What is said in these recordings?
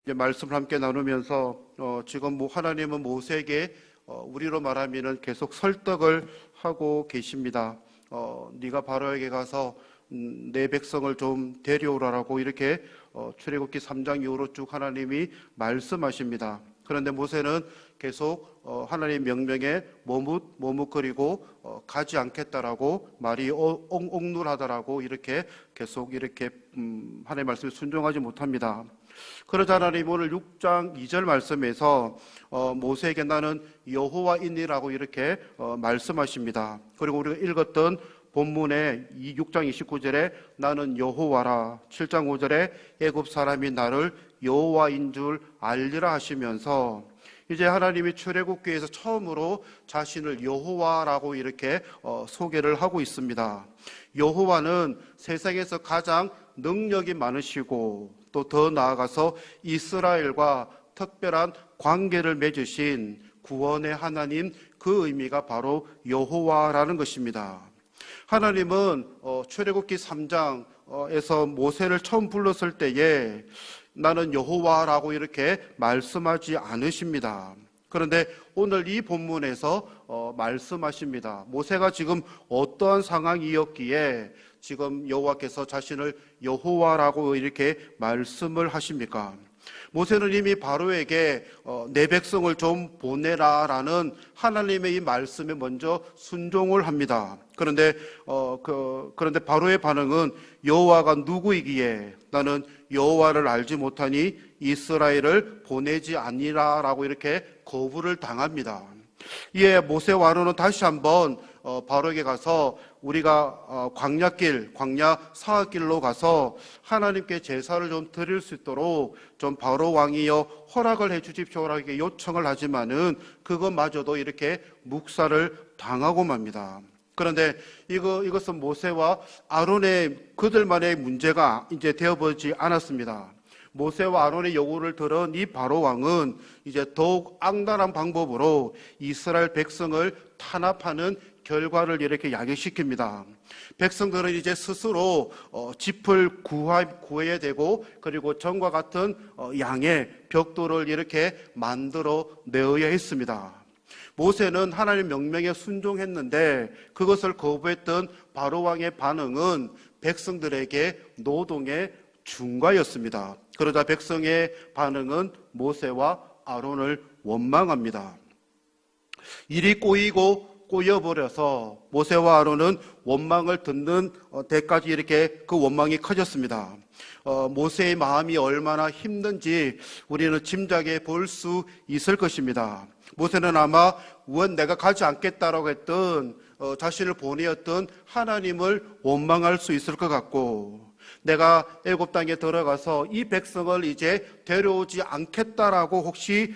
이제 말씀을 함께 나누면서 지금 하나님은 모세에게 우리로 말하면은 계속 설득을 하고 계십니다. 네가 바로에게 가서 내 백성을 좀 데려오라라고 이렇게 출애굽기 3장 이후로 쭉 하나님이 말씀하십니다. 그런데 모세는 계속 하나님 명령에 머뭇거리고 가지 않겠다라고 말이 옹졸하다라고 이렇게 계속 이렇게 하나님의 말씀에 순종하지 못합니다. 그러자 하나님 오늘 6장 2절 말씀에서 모세에게 나는 여호와이니라고 이렇게 말씀하십니다. 그리고 우리가 읽었던 본문의 6장 29절에 나는 여호와라, 7장 5절에 애굽 사람이 나를 여호와인 줄 알리라 하시면서 이제 하나님이 출애굽기에서 처음으로 자신을 여호와라고 이렇게 소개를 하고 있습니다. 여호와는 세상에서 가장 능력이 많으시고 또 더 나아가서 이스라엘과 특별한 관계를 맺으신 구원의 하나님, 그 의미가 바로 여호와라는 것입니다. 하나님은 출애굽기 3장에서 모세를 처음 불렀을 때에 나는 여호와라고 이렇게 말씀하지 않으십니다. 그런데 오늘 이 본문에서 말씀하십니다. 모세가 지금 어떠한 상황이었기에 지금 여호와께서 자신을 여호와라고 이렇게 말씀을 하십니까? 모세는 이미 바로에게 내 백성을 좀 보내라라는 하나님의 이 말씀에 먼저 순종을 합니다. 그런데 바로의 반응은 여호와가 누구이기에 나는 여호와를 알지 못하니 이스라엘을 보내지 아니라라고 이렇게 거부를 당합니다. 이에 모세와 아론은 다시 한번 바로에게 가서 우리가 광야 사악길로 가서 하나님께 제사를 좀 드릴 수 있도록 좀 바로 왕이여 허락을 해 주십시오라고 이렇게 요청을 하지만은 그것마저도 이렇게 묵살을 당하고 맙니다. 그런데 이것은 모세와 아론의 그들만의 문제가 이제 되어버리지 않았습니다. 모세와 아론의 요구를 들은 이 바로 왕은 이제 더욱 악랄한 방법으로 이스라엘 백성을 탄압하는 결과를 이렇게 야기시킵니다. 백성들은 이제 스스로 짚을 구해야 되고 그리고 전과 같은 양의 벽돌을 이렇게 만들어 내어야 했습니다. 모세는 하나님의 명령에 순종했는데 그것을 거부했던 바로 왕의 반응은 백성들에게 노동의 중과였습니다. 그러자 백성의 반응은 모세와 아론을 원망합니다. 일이 꼬여버려서 모세와 아론은 원망을 듣는 데까지 이렇게 그 원망이 커졌습니다. 모세의 마음이 얼마나 힘든지 우리는 짐작해 볼 수 있을 것입니다. 모세는 아마 내가 가지 않겠다라고 했던 자신을 보내었던 하나님을 원망할 수 있을 것 같고 내가 애굽 땅에 들어가서 이 백성을 이제 데려오지 않겠다라고 혹시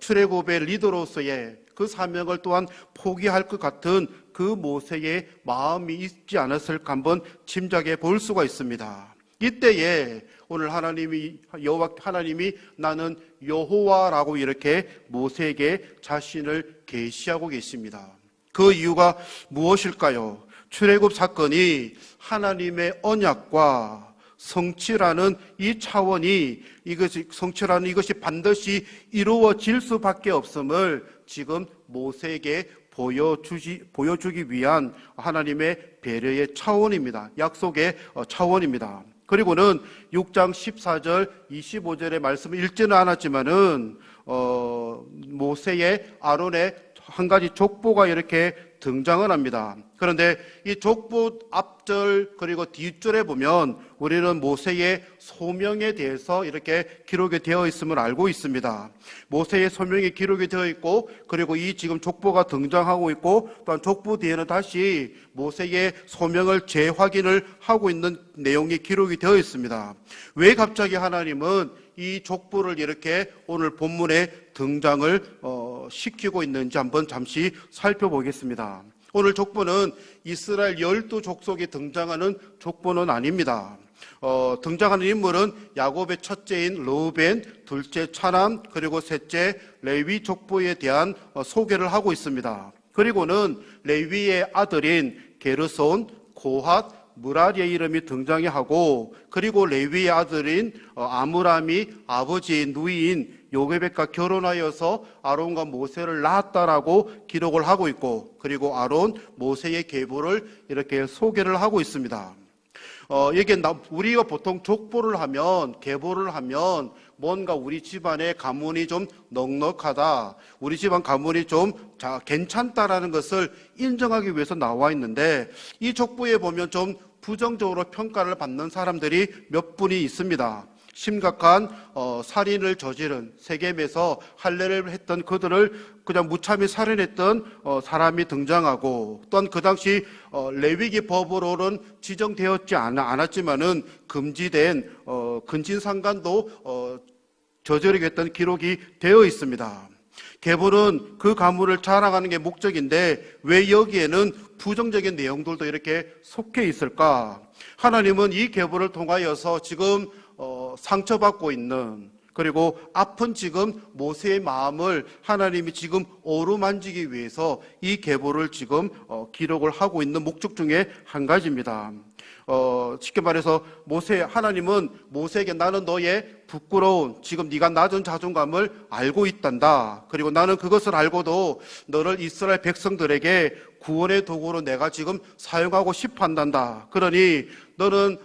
출애굽의 리더로서의 그 사명을 또한 포기할 것 같은 그 모세의 마음이 있지 않았을까 한번 짐작해 볼 수가 있습니다. 이때에 오늘 하나님이 나는 여호와라고 이렇게 모세에게 자신을 계시하고 계십니다. 그 이유가 무엇일까요? 출애굽 사건이 하나님의 언약과 성취라는 이 차원이 성취라는 이것이 반드시 이루어질 수밖에 없음을 지금 모세에게 보여주기 위한 하나님의 배려의 차원입니다. 약속의 차원입니다. 그리고는 6장 14절 25절의 말씀을 읽지는 않았지만은 모세의 아론의 한 가지 족보가 이렇게 등장을 합니다. 그런데 이 족보 앞절 그리고 뒷절에 보면 우리는 모세의 소명에 대해서 이렇게 기록이 되어 있음을 알고 있습니다. 모세의 소명이 기록이 되어 있고 그리고 이 지금 족보가 등장하고 있고 또한 족보 뒤에는 다시 모세의 소명을 재확인을 하고 있는 내용이 기록이 되어 있습니다. 왜 갑자기 하나님은 이 족보를 이렇게 오늘 본문에 등장을 시키고 있는지 한번 잠시 살펴보겠습니다. 오늘 족보는 이스라엘 12족속이 등장하는 족보는 아닙니다. 등장하는 인물은 야곱의 첫째인 르우벤, 둘째 차남, 그리고 셋째 레위 족보에 대한 소개를 하고 있습니다. 그리고는 레위의 아들인 게르손, 고핫, 무라리의 이름이 등장하고, 그리고 레위의 아들인 아므람이 아버지인 누이인 요게벳과 결혼하여서 아론과 모세를 낳았다라고 기록을 하고 있고, 그리고 아론, 모세의 계보를 이렇게 소개를 하고 있습니다. 이게 우리가 보통 족보를 하면, 계보를 하면 뭔가 우리 집안의 가문이 좀 넉넉하다, 우리 집안 가문이 좀 괜찮다라는 것을 인정하기 위해서 나와 있는데, 이 족보에 보면 좀 부정적으로 평가를 받는 사람들이 몇 분이 있습니다. 심각한 살인을 저지른, 세겜에서 할례를 했던 그들을 그냥 무참히 살인했던 사람이 등장하고, 또한 그 당시 레위기 법으로는 지정되었지 않았지만은 금지된 근친상간도 저지르게 했던 기록이 되어 있습니다. 계보는 그 가문을 자랑하는 게 목적인데 왜 여기에는 부정적인 내용들도 이렇게 속해 있을까? 하나님은 이 계보를 통하여서 지금 상처받고 있는, 그리고 아픈 지금 모세의 마음을 하나님이 지금 어루만지기 위해서 이 계보를 지금 기록을 하고 있는 목적 중에 한 가지입니다. 쉽게 말해서 하나님은 모세에게 나는 너의 부끄러운, 지금 네가 낮은 자존감을 알고 있단다. 그리고 나는 그것을 알고도 너를 이스라엘 백성들에게 구원의 도구로 내가 지금 사용하고 싶어 한단다. 그러니 너는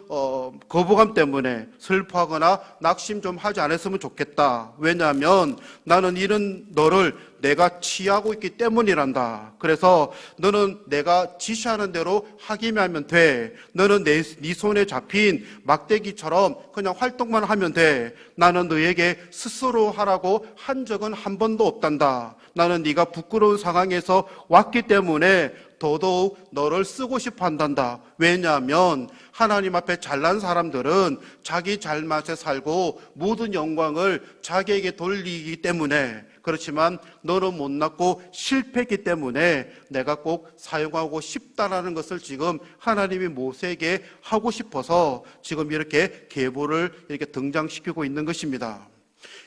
거부감 때문에 슬퍼하거나 낙심 좀 하지 않았으면 좋겠다. 왜냐하면 나는 이런 너를 내가 취하고 있기 때문이란다. 그래서 너는 내가 지시하는 대로 하기만 하면 돼. 너는 네 손에 잡힌 막대기처럼 그냥 활동만 하면 돼. 나는 너에게 스스로 하라고 한 적은 한 번도 없단다. 나는 네가 부끄러운 상황에서 왔기 때문에 더더욱 너를 쓰고 싶어 한단다. 왜냐하면 하나님 앞에 잘난 사람들은 자기 잘맛에 살고 모든 영광을 자기에게 돌리기 때문에, 그렇지만 너는 못났고 실패했기 때문에 내가 꼭 사용하고 싶다라는 것을 지금 하나님이 모세에게 하고 싶어서 지금 이렇게 계보를 이렇게 등장시키고 있는 것입니다.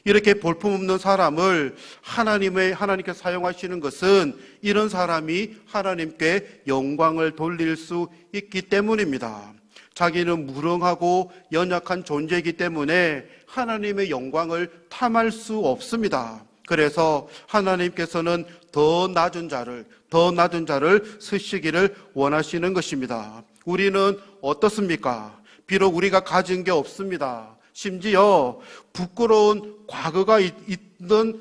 이렇게 볼품없는 사람을 하나님께서 사용하시는 것은 이런 사람이 하나님께 영광을 돌릴 수 있기 때문입니다. 자기는 무능하고 연약한 존재이기 때문에 하나님의 영광을 탐할 수 없습니다. 그래서 하나님께서는 더 낮은 자를 쓰시기를 원하시는 것입니다. 우리는 어떻습니까? 비록 우리가 가진 게 없습니다. 심지어 부끄러운 과거가 있는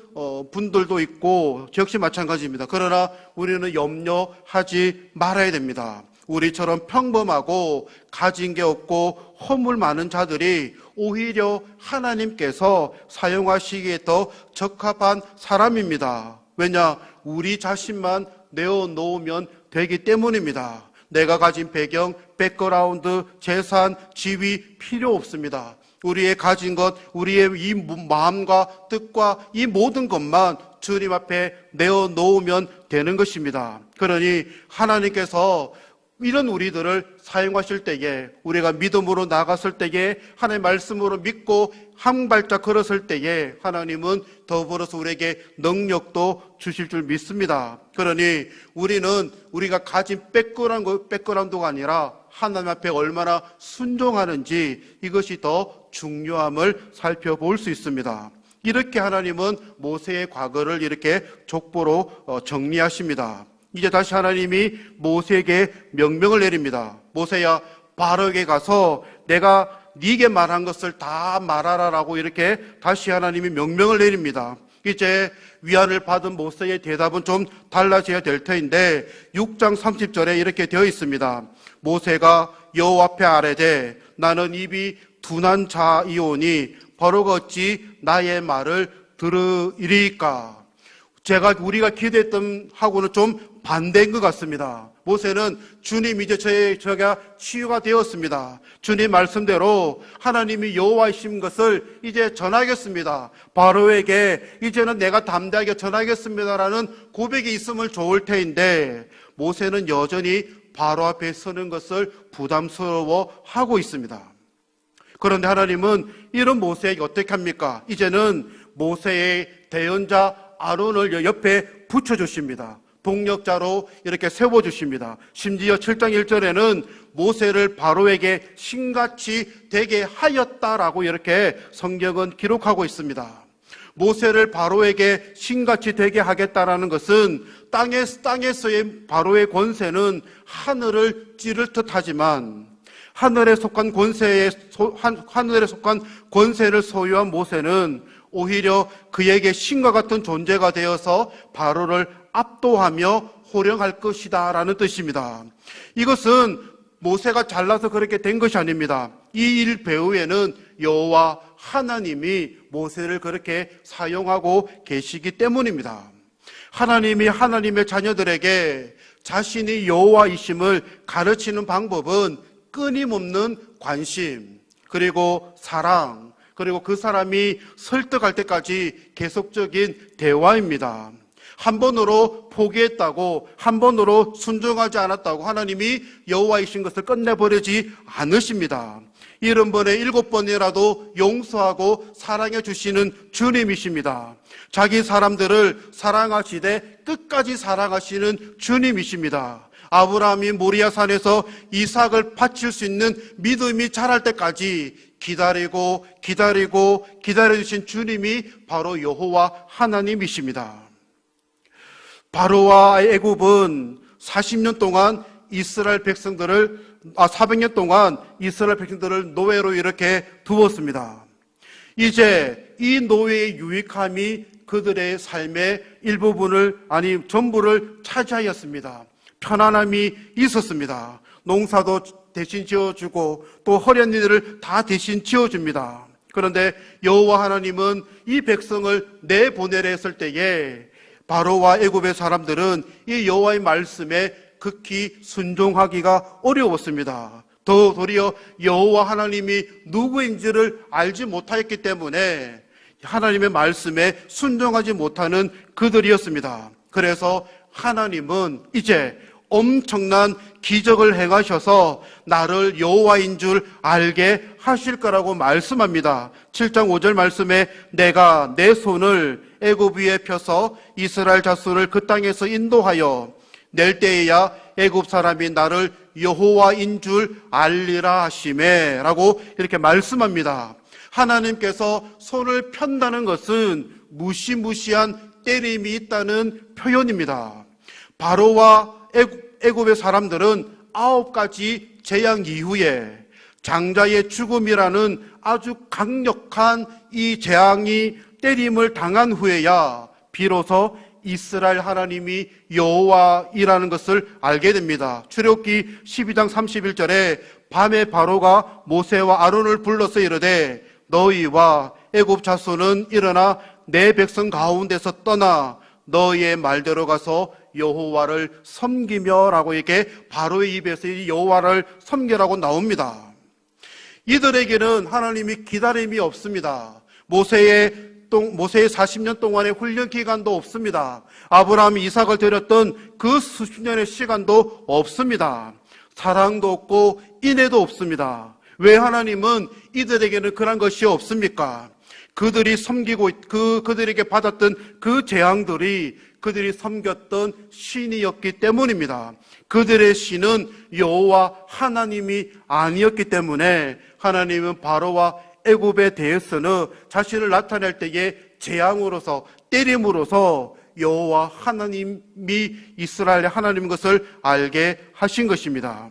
분들도 있고 역시 마찬가지입니다. 그러나 우리는 염려하지 말아야 됩니다. 우리처럼 평범하고 가진 게 없고 허물 많은 자들이 오히려 하나님께서 사용하시기에 더 적합한 사람입니다. 왜냐? 우리 자신만 내어놓으면 되기 때문입니다. 내가 가진 배경, 백그라운드, 재산, 지위 필요 없습니다. 우리의 가진 것, 우리의 이 마음과 뜻과 이 모든 것만 주님 앞에 내어놓으면 되는 것입니다. 그러니 하나님께서 이런 우리들을 사용하실 때에, 우리가 믿음으로 나갔을 때에, 하나님의 말씀으로 믿고 한 발짝 걸었을 때에 하나님은 더불어서 우리에게 능력도 주실 줄 믿습니다. 그러니 우리는 우리가 가진 백그라운드가 아니라 하나님 앞에 얼마나 순종하는지, 이것이 더 중요함을 살펴볼 수 있습니다. 이렇게 하나님은 모세의 과거를 이렇게 족보로 정리하십니다. 이제 다시 하나님이 모세에게 명령을 내립니다. 모세야, 바로에게 가서 내가 네게 말한 것을 다 말하라라고 이렇게 다시 하나님이 명령을 내립니다. 이제 위안을 받은 모세의 대답은 좀 달라져야 될 터인데 6장 30절에 이렇게 되어 있습니다. 모세가 여호와 앞에 아뢰되 나는 입이 둔한 자이오니 바로가 어찌 나의 말을 들으리까? 우리가 기대했던 하고는 좀 반대인 것 같습니다. 모세는 주님, 이제 제가 치유가 되었습니다. 주님 말씀대로 하나님이 여호와이신 것을 이제 전하겠습니다. 바로에게 이제는 내가 담대하게 전하겠습니다라는 고백이 있으면 좋을 테인데, 모세는 여전히 바로 앞에 서는 것을 부담스러워하고 있습니다. 그런데 하나님은 이런 모세에게 어떻게 합니까? 이제는 모세의 대언자 아론을 옆에 붙여주십니다. 동력자로 이렇게 세워주십니다. 심지어 7장 1절에는 모세를 바로에게 신같이 되게 하였다라고 이렇게 성경은 기록하고 있습니다. 모세를 바로에게 신같이 되게 하겠다라는 것은 땅에서의 바로의 권세는 하늘을 찌를 듯하지만 하늘에 속한 권세를 소유한 모세는 오히려 그에게 신과 같은 존재가 되어서 바로를 압도하며 호령할 것이다라는 뜻입니다. 이것은 모세가 잘나서 그렇게 된 것이 아닙니다. 이 일 배후에는 여호와 하나님이 모세를 그렇게 사용하고 계시기 때문입니다. 하나님이 하나님의 자녀들에게 자신이 여호와이심을 가르치는 방법은 끊임없는 관심, 그리고 사랑, 그리고 그 사람이 설득할 때까지 계속적인 대화입니다. 한 번으로 포기했다고, 한 번으로 순종하지 않았다고 하나님이 여호와이신 것을 끝내버리지 않으십니다. 70번에 7번이라도 용서하고 사랑해 주시는 주님이십니다. 자기 사람들을 사랑하시되 끝까지 사랑하시는 주님이십니다. 아브라함이 모리아산에서 이삭을 바칠 수 있는 믿음이 자랄 때까지 기다려주신 주님이 바로 여호와 하나님이십니다. 바로와 애굽은 40년 동안 400년 동안 이스라엘 백성들을 노예로 이렇게 두었습니다. 이제 이 노예의 유익함이 그들의 삶의 일부분을, 아니 전부를 차지하였습니다. 편안함이 있었습니다. 농사도 대신 지어주고 또 허리한 일들을 다 대신 지어줍니다. 그런데 여호와 하나님은 이 백성을 내보내려 했을 때에 바로와 애굽의 사람들은 이 여호와의 말씀에 극히 순종하기가 어려웠습니다. 더 도리어 여호와 하나님이 누구인지를 알지 못하였기 때문에 하나님의 말씀에 순종하지 못하는 그들이었습니다. 그래서 하나님은 이제 엄청난 기적을 행하셔서 나를 여호와인 줄 알게 하실 거라고 말씀합니다. 7장 5절 말씀에 내가 내 손을 애굽 위에 펴서 이스라엘 자손을 그 땅에서 인도하여 낼 때에야 애굽 사람이 나를 여호와인 줄 알리라 하시매 라고 이렇게 말씀합니다. 하나님께서 손을 편다는 것은 무시무시한 때림이 있다는 표현입니다. 바로와 애굽의 사람들은 9가지 재앙 이후에 장자의 죽음이라는 아주 강력한 이 재앙이 때림을 당한 후에야 비로소 이스라엘 하나님이 여호와이라는 것을 알게 됩니다. 출애굽기 12장 31절에 밤에 바로가 모세와 아론을 불러서 이르되 너희와 애굽 자손은 일어나 내 백성 가운데서 떠나 너희의 말대로 가서 여호와를 섬기며라고 이렇게 바로의 입에서 이 여호와를 섬기라고 나옵니다. 이들에게는 하나님이 기다림이 없습니다. 모세의 40년 동안의 훈련 기간도 없습니다. 아브라함이 이삭을 드렸던 그 수십 년의 시간도 없습니다. 사랑도 없고 인애도 없습니다. 왜 하나님은 이들에게는 그런 것이 없습니까? 그들이 그들에게 받았던 그 재앙들이 그들이 섬겼던 신이었기 때문입니다. 그들의 신은 여호와 하나님이 아니었기 때문에 하나님은 바로와 애굽에 대해서는 자신을 나타낼 때에 재앙으로서 때림으로써 여호와 하나님이 이스라엘의 하나님인 것을 알게 하신 것입니다.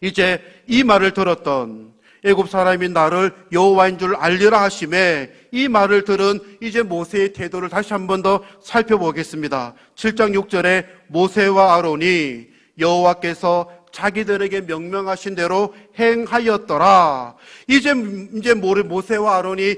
이제 이 말을 들었던 애굽 사람이 나를 여호와인 줄 알리라 하심에 이 말을 들은 이제 모세의 태도를 다시 한 번 더 살펴보겠습니다. 7장 6절에 모세와 아론이 여호와께서 자기들에게 명령하신 대로 행하였더라. 이제 모세와 아론이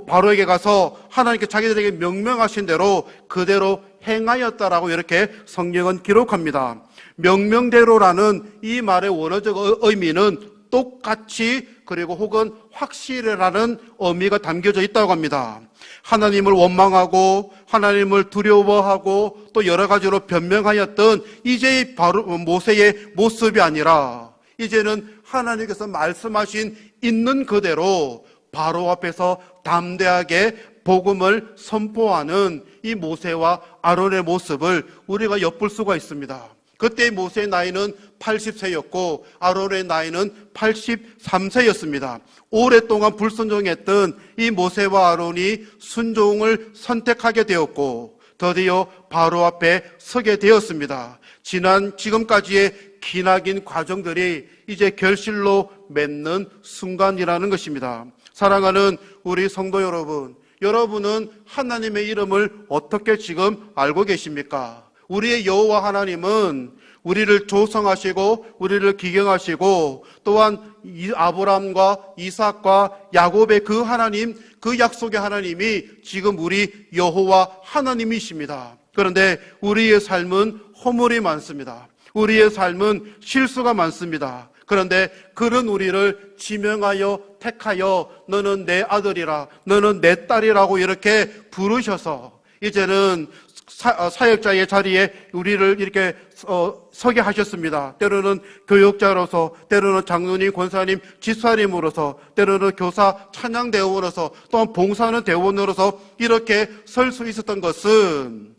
바로에게 가서 하나님께 자기들에게 명령하신 대로 그대로 행하였다라고 이렇게 성경은 기록합니다. 명령대로라는 이 말의 원어적 의미는 똑같이 그리고 혹은 확실히라는 의미가 담겨져 있다고 합니다. 하나님을 원망하고 하나님을 두려워하고 또 여러 가지로 변명하였던 이제 바로 모세의 모습이 아니라 이제는 하나님께서 말씀하신 있는 그대로 바로 앞에서 담대하게 복음을 선포하는 이 모세와 아론의 모습을 우리가 엿볼 수가 있습니다. 그때 모세의 나이는 80세였고 아론의 나이는 83세였습니다. 오랫동안 불순종했던 이 모세와 아론이 순종을 선택하게 되었고 드디어 바로 앞에 서게 되었습니다. 지금까지의 기나긴 과정들이 이제 결실로 맺는 순간이라는 것입니다. 사랑하는 우리 성도 여러분, 여러분은 하나님의 이름을 어떻게 지금 알고 계십니까? 우리의 여호와 하나님은 우리를 조성하시고 우리를 기경하시고 또한 아브라함과 이삭과 야곱의 그 하나님, 그 약속의 하나님이 지금 우리 여호와 하나님이십니다. 그런데 우리의 삶은 허물이 많습니다. 우리의 삶은 실수가 많습니다. 그런데 그런 우리를 지명하여 택하여 너는 내 아들이라, 너는 내 딸이라고 이렇게 부르셔서 이제는 사역자의 자리에 우리를 이렇게 서게 하셨습니다. 때로는 교역자로서, 때로는 장로님, 권사님, 집사님으로서, 때로는 교사, 찬양대원으로서, 또한 봉사하는 대원으로서 이렇게 설 수 있었던 것은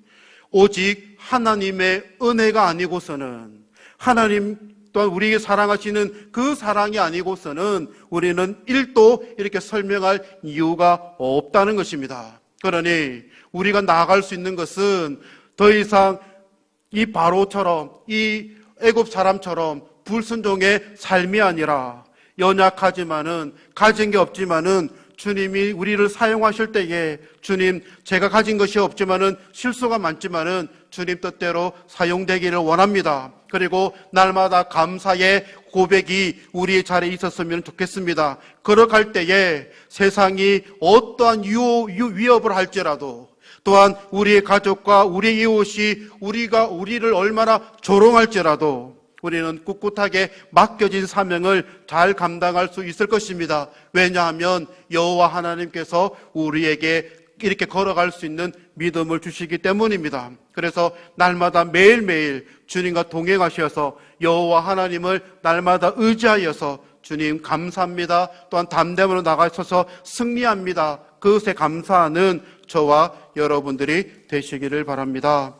오직 하나님의 은혜가 아니고서는, 하나님 또한 우리에게 사랑하시는 그 사랑이 아니고서는 우리는 1도 이렇게 설명할 이유가 없다는 것입니다. 그러니 우리가 나아갈 수 있는 것은 더 이상 이 바로처럼, 이 애굽 사람처럼 불순종의 삶이 아니라 연약하지만은, 가진 게 없지만은 주님이 우리를 사용하실 때에 주님, 제가 가진 것이 없지만은, 실수가 많지만은 주님 뜻대로 사용되기를 원합니다. 그리고 날마다 감사의 고백이 우리의 자리에 있었으면 좋겠습니다. 걸어갈 때에 세상이 어떠한 위협을 할지라도, 또한 우리의 가족과 우리의 이웃이 우리를 얼마나 조롱할지라도 우리는 꿋꿋하게 맡겨진 사명을 잘 감당할 수 있을 것입니다. 왜냐하면 여호와 하나님께서 우리에게 이렇게 걸어갈 수 있는 믿음을 주시기 때문입니다. 그래서 날마다 매일매일 주님과 동행하셔서 여호와 하나님을 날마다 의지하여서 주님 감사합니다, 또한 담대함으로 나가셔서 승리합니다, 그것에 감사하는 저와 여러분들이 되시기를 바랍니다.